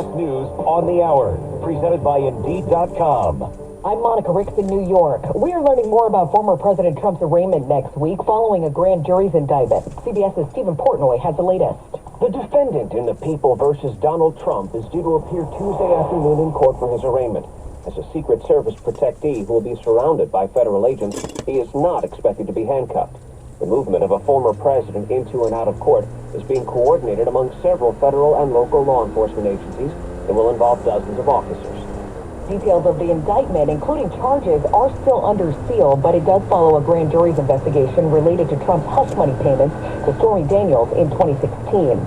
CBS News on the Hour, presented by Indeed.com. I'm Monica Ricks in New York. We are learning more about former President Trump's arraignment next week following a grand jury's indictment. CBS's Stephen Portnoy has the latest. The defendant in the People versus Donald Trump is due to appear Tuesday afternoon in court for his arraignment. As a Secret Service protectee who will be surrounded by federal agents, he is not expected to be handcuffed. The movement of a former president into and out of court is being coordinated among several federal and local law enforcement agencies and will involve dozens of officers. Details of the indictment, including charges, are still under seal, but it does follow a grand jury's investigation related to Trump's hush money payments to Stormy Daniels in 2016.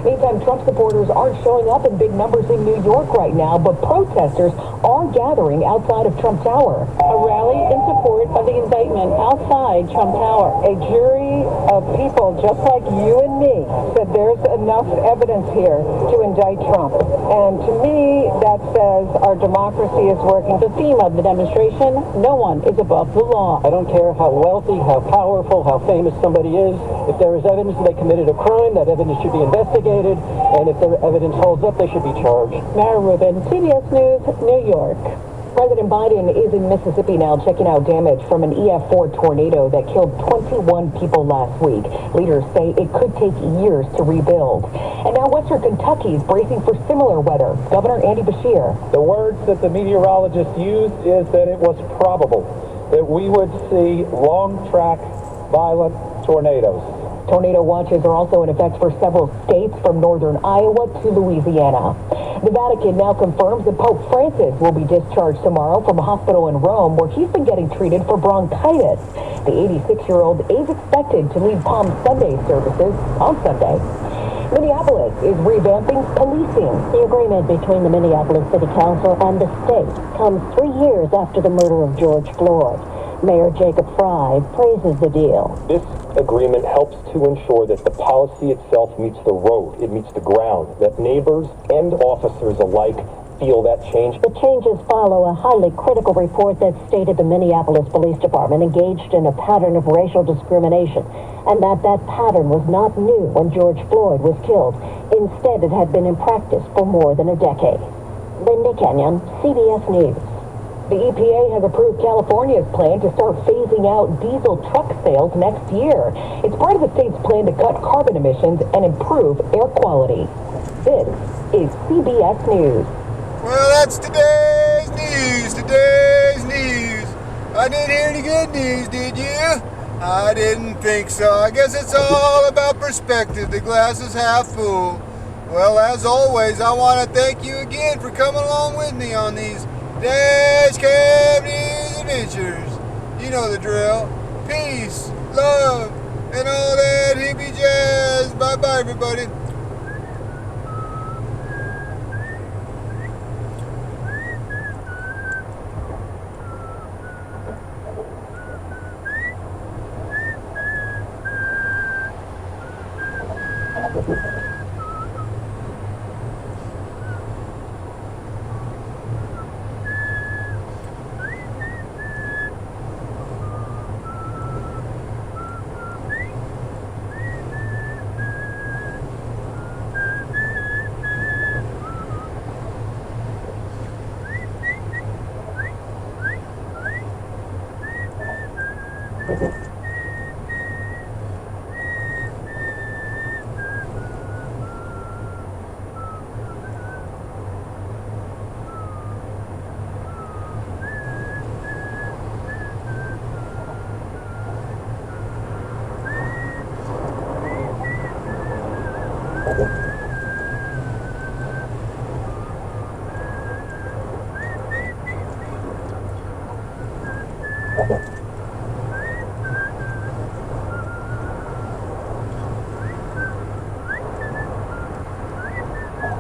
Meantime, Trump supporters aren't showing up in big numbers in New York right now, but protesters are gathering outside of Trump Tower. A rally in support of the indictment outside Trump Tower. A jury of people just like you and me said there's enough evidence here to indict Trump. And to me, that says our democracy is working. The theme of the demonstration, no one is above the law. I don't care how wealthy, how powerful, how famous somebody is. If there is evidence that they committed a crime, that evidence should be investigated. And if their evidence holds up, they should be charged. Mara Rubin, CBS News, New York. President Biden is in Mississippi now checking out damage from an EF4 tornado that killed 21 people last week. Leaders say it could take years to rebuild. And now Western Kentucky is bracing for similar weather. Governor Andy Beshear. The words that the meteorologist used is that it was probable that we would see long-track violent tornadoes. Tornado watches are also in effect for several states from northern Iowa to Louisiana. The Vatican now confirms that Pope Francis will be discharged tomorrow from a hospital in Rome where he's been getting treated for bronchitis. The 86-year-old is expected to lead Palm Sunday services on Sunday. Minneapolis is revamping policing. The agreement between the Minneapolis City Council and the state comes 3 years after the murder of George Floyd. Mayor Jacob Fry praises the deal. This agreement helps to ensure that the policy itself meets the road, it meets the ground, that neighbors and officers alike feel that change. The changes follow a highly critical report that stated the Minneapolis Police Department engaged in a pattern of racial discrimination, and that pattern was not new when George Floyd was killed. Instead, it had been in practice for more than a decade. Linda Kenyon, CBS News. The EPA has approved California's plan to start phasing out diesel truck sales next year. It's part of the state's plan to cut carbon emissions and improve air quality. This is CBS News. Well, that's today's news. I didn't hear any good news, did you? I didn't think so. I guess it's all about perspective. The glass is half full. Well, as always, I want to thank you again for coming along with me on these Dash Cab News Adventures. You know the drill. Peace, love, and all that hippie jazz. Bye-bye, everybody.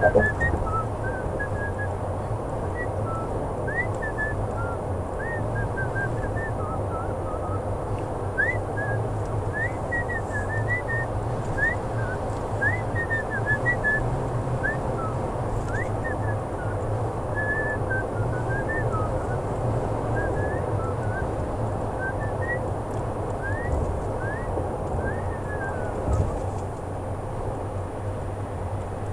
Okay.